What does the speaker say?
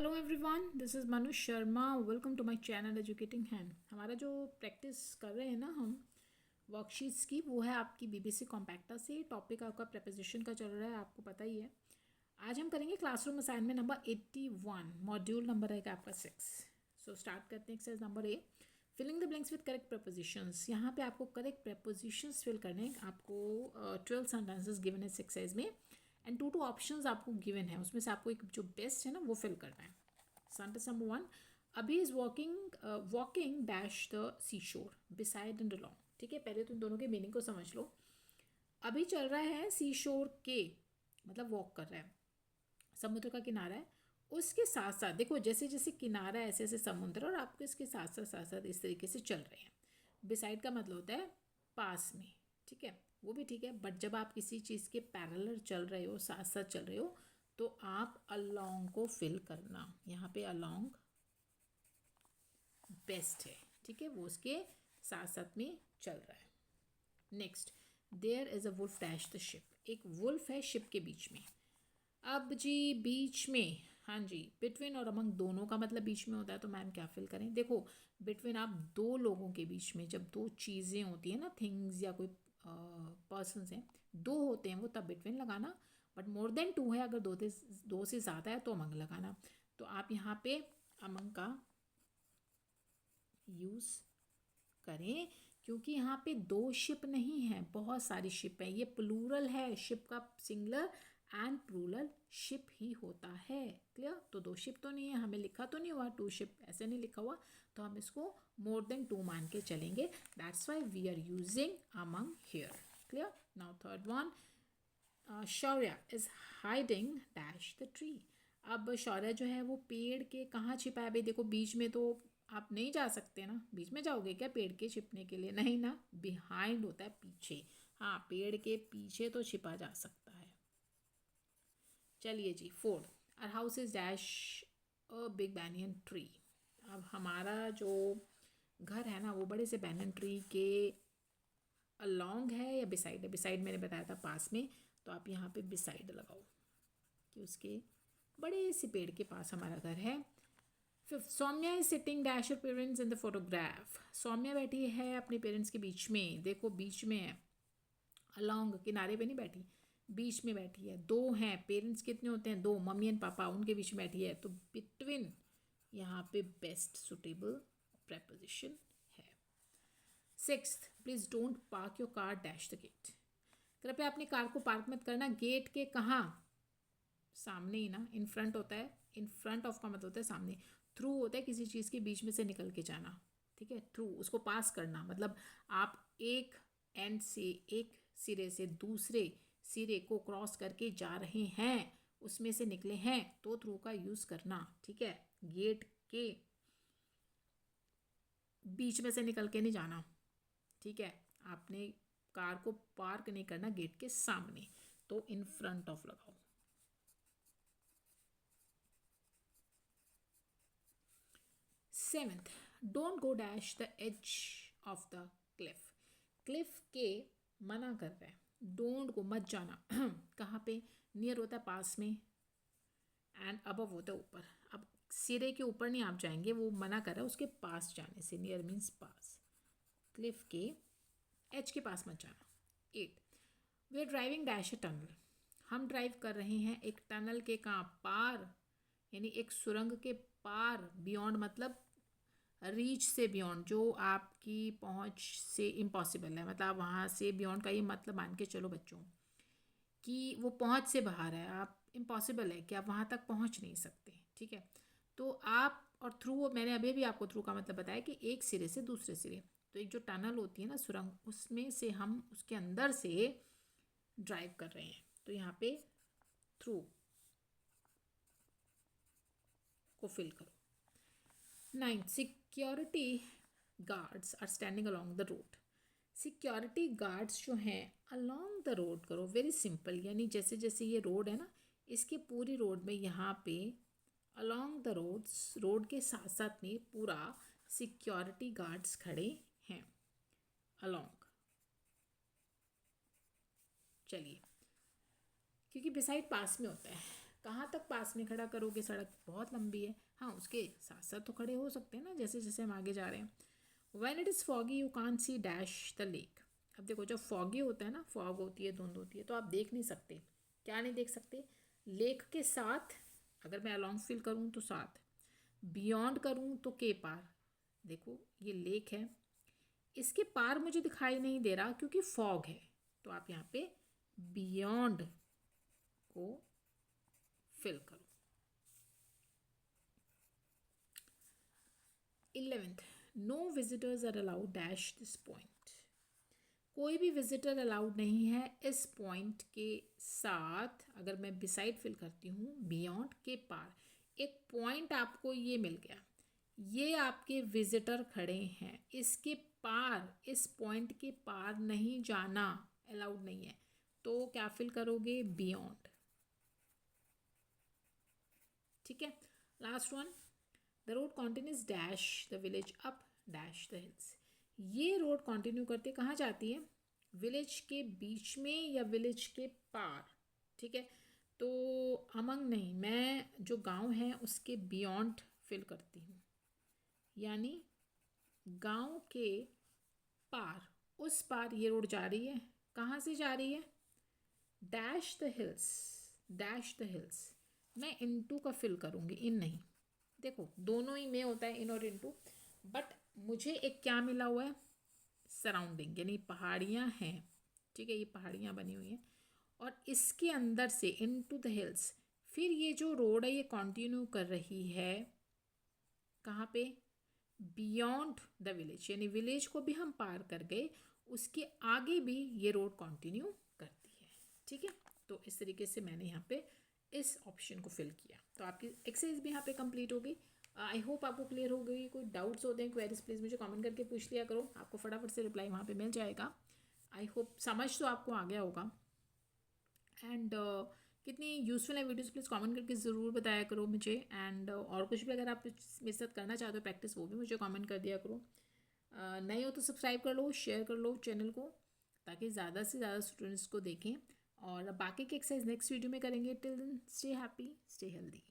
Hello everyone, this is Manu Sharma. Welcome to my channel educating hand. हमारा जो practice कर रहे हैं ना हम वर्कशीट्स की, वो है आपकी बीबीसी कॉम्पैक्टा से। टॉपिक आपका प्रेपोजिशन का चल रहा है, आपको पता ही है। आज हम करेंगे classroom assignment number 81, module number है आपका 6। सो स्टार्ट करते हैं exercise number A, filling the blanks with correct prepositions. यहाँ पे आपको करेक्ट प्रपोजिशंस फिल करने हैं। आपको 12 सेंटेंसेस गिवन है इस एक्सरसाइज में एंड टू ऑप्शंस आपको गिवन है, उसमें से आपको एक जो बेस्ट है ना वो फिल करना है। सेंटेंस नंबर 1, अभी इज वॉकिंग डैश द सी शोर बिसाइड एंड अलोंग। ठीक है, पहले तो इन दोनों के मीनिंग को समझ लो। अभी चल रहा है सी शोर के, मतलब वॉक कर रहा है, समुद्र का किनारा है। उसके साथ साथ देखो, जैसे जैसे किनारा है ऐसे ऐसे समुद्र, और आपको इसके साथ साथ इस तरीके से चल रहे हैं। बिसाइड का मतलब होता है पास में, ठीक है, वो भी ठीक है। बट जब आप किसी चीज़ के पैरेलल चल रहे हो, साथ साथ चल रहे हो, तो आप अलोंग को फिल करना। यहाँ पे अलोंग बेस्ट है, ठीक है, वो उसके साथ साथ में चल रहा है। Next, there is a wolf dash the ship. एक वुल्फ है शिप के बीच में। अब जी बीच में, हाँ जी, बिटवीन और अमंग दोनों का मतलब बीच में होता है, तो मैम क्या फिल करें? देखो, बिटवीन आप दो लोगों के बीच में, जब दो चीज़ें होती हैं ना, थिंग्स या कोई पर्सनस हैं, दो होते हैं वो, तब बिटवीन लगाना। बट मोर देन टू है, अगर दो से ज़्यादा है तो अमंग लगाना। तो आप यहाँ पे अमंग का यूज़ करें, क्योंकि यहाँ पे दो शिप नहीं है, बहुत सारी शिप है। ये प्लूरल है, शिप का सिंगुलर एंड प्लूरल शिप ही होता है। क्लियर? तो दो शिप तो नहीं है, हमें लिखा तो नहीं हुआ टू शिप, ऐसे नहीं लिखा हुआ, तो हम इसको मोर देन टू मान के चलेंगे। That's why we are using among here. Clear? Now third one, Shaurya is hiding dash the tree. अब शौर्य जो है वो पेड़ के कहाँ छिपा है? भाई देखो, बीच में तो आप नहीं जा सकते ना, बीच में जाओगे क्या पेड़ के छिपने के लिए? नहीं ना, बिहाइंड होता है पीछे। हाँ, पेड़ के पीछे तो छिपा जा सकता है। चलिए जी, fourth, our house is dash a big banyan tree. अब हमारा जो घर है ना, वो बड़े से बैनियन ट्री के अलोंग है या बिसाइड है? बिसाइड मैंने बताया था पास में, तो आप यहाँ पे बिसाइड लगाओ कि उसके बड़े से पेड़ के पास हमारा घर है। Fifth, Saumya is sitting dash your parents in the photograph. Saumya बैठी है अपने पेरेंट्स के बीच में। देखो, बीच में है, अलोंग किनारे पे नहीं बैठी, बीच में बैठी है। दो हैं, पेरेंट्स कितने होते हैं? दो, मम्मी एंड पापा, उनके बीच में बैठी है, तो बिटवीन यहाँ पे बेस्ट सुटेबल प्रेपोजिशन है। Sixth, please don't park your car dash the gate. कृपया अपनी कार को पार्क मत करना, गेट के कहाँ? सामने ही ना, इन फ्रंट होता है, इन फ्रंट ऑफ का मतलब होता है सामने। थ्रू होता है किसी चीज़ के बीच में से निकल के जाना, ठीक है, थ्रू, उसको पास करना, मतलब आप एक एंड से, एक सिरे से दूसरे सिरे को क्रॉस करके जा रहे हैं, उसमें से निकले हैं, तो थ्रू का यूज़ करना, ठीक है। गेट के बीच में से निकल के नहीं जाना, ठीक है। आपने कार को पार्क नहीं करना गेट के सामने, तो इन फ्रंट ऑफ लगाओ। Seventh, don't go dash the edge of the cliff. Cliff के मना कर रहे हैं, डोंट गो मत जाना। कहाँ पे? नियर होता है पास में, एंड अबव होता है ऊपर। अब सिरे के ऊपर नहीं आप जाएंगे, वो मना कर रहा है उसके पास जाने से। नियर मीन्स पास, क्लिफ के एज के पास मत जाना। 8, we are driving dash a tunnel. हम ड्राइव कर रहे हैं एक टनल के कहाँ? पार, यानी एक सुरंग के पार। बियॉन्ड मतलब रीच से बियॉन्ड, जो आपकी पहुंच से इम्पॉसिबल है, मतलब आप वहाँ से बियॉन्ड का ये मतलब मान के चलो बच्चों कि वो पहुंच से बाहर है, आप इम्पॉसिबल है कि आप वहाँ तक पहुंच नहीं सकते, ठीक है। तो आप, और थ्रू, मैंने अभी भी आपको थ्रू का मतलब बताया कि एक सिरे से दूसरे सिरे। तो एक जो टनल होती है ना, सुरंग, उसमें से हम उसके अंदर से ड्राइव कर रहे हैं, तो यहाँ पे थ्रू को फिल करो। 9, security guards are standing along the road. Security guards जो हैं अलॉन्ग द रोड करो, वेरी सिंपल, यानी जैसे जैसे ये रोड है ना, इसके पूरी रोड में यहाँ पे अलॉन्ग द रोड्स, रोड के साथ साथ में पूरा सिक्योरिटी गार्ड्स खड़े हैं अलॉन्ग। चलिए, क्योंकि बिसाइड पास में होता है, कहाँ तक पास में खड़ा करोगे, सड़क बहुत लंबी है। हाँ, उसके साथ साथ तो खड़े हो सकते हैं ना, जैसे जैसे हम आगे जा रहे हैं। When it is foggy you can't see dash the lake। अब देखो जब फॉगी होता है ना, फॉग होती है, धुंध होती है, तो आप देख नहीं सकते। क्या नहीं देख सकते? लेक के साथ, अगर मैं अलॉन्ग फील करूँ तो साथ, बियॉन्ड करूँ तो के पार। देखो ये लेक है, इसके पार मुझे दिखाई नहीं दे रहा क्योंकि फॉग है, तो आप यहाँ पे बियॉन्ड को फिल करो। 11th, no visitors are allowed dash this point. कोई भी विजिटर अलाउड नहीं है इस पॉइंट के साथ। अगर मैं बिसाइड फिल करती हूँ, बियॉन्ड के पार, एक पॉइंट आपको ये मिल गया, ये आपके विजिटर खड़े हैं, इसके पार, इस पॉइंट के पार नहीं जाना अलाउड नहीं है, तो क्या फिल करोगे? बियॉन्ड। ठीक है। Last one, the road continues dash the village up dash the hills. ये रोड कंटिन्यू करते कहाँ जाती है? विलेज के बीच में या विलेज के पार। ठीक है, तो अमंग नहीं, मैं जो गांव है उसके बियॉन्ड फिल करती हूँ, यानी गांव के पार, उस पार ये रोड जा रही है। कहाँ से जा रही है? Dash the hills, dash the hills. मैं इनटू का फिल करूँगी, इन नहीं। देखो दोनों ही में होता है, इन और इनटू, बट मुझे एक क्या मिला हुआ है? सराउंडिंग, यानी पहाड़ियाँ हैं। ठीक है, ये पहाड़ियाँ बनी हुई हैं और इसके अंदर से इनटू द हिल्स। फिर ये जो रोड है ये कंटिन्यू कर रही है कहाँ पे? बियॉन्ड द विलेज, यानी विलेज को भी हम पार कर गए, उसके आगे भी ये रोड कंटिन्यू करती है। ठीक है, तो इस तरीके से मैंने यहाँ पे इस ऑप्शन को फिल किया। तो आपकी एक्सरसाइज भी यहाँ पे कंप्लीट हो गई। आई होप आपको क्लियर हो गई। कोई डाउट्स होते हैं, क्वेरीज, प्लीज़ मुझे कमेंट करके पूछ लिया करो, आपको फटाफट से रिप्लाई वहाँ पे मिल जाएगा। आई होप समझ तो आपको आ गया होगा। एंड कितनी यूज़फुल है वीडियोस, प्लीज़ कमेंट करके ज़रूर बताया करो मुझे। एंड और कुछ भी अगर आप मेरे साथ करना चाहते हो प्रैक्टिस, वो भी मुझे कमेंट कर दिया करो। नए हो तो सब्सक्राइब कर लो, शेयर कर लो चैनल को, ताकि ज़्यादा से ज़्यादा स्टूडेंट्स को देखें। और बाकी की एक्सरसाइज नेक्स्ट वीडियो में करेंगे। Till then stay happy, stay healthy.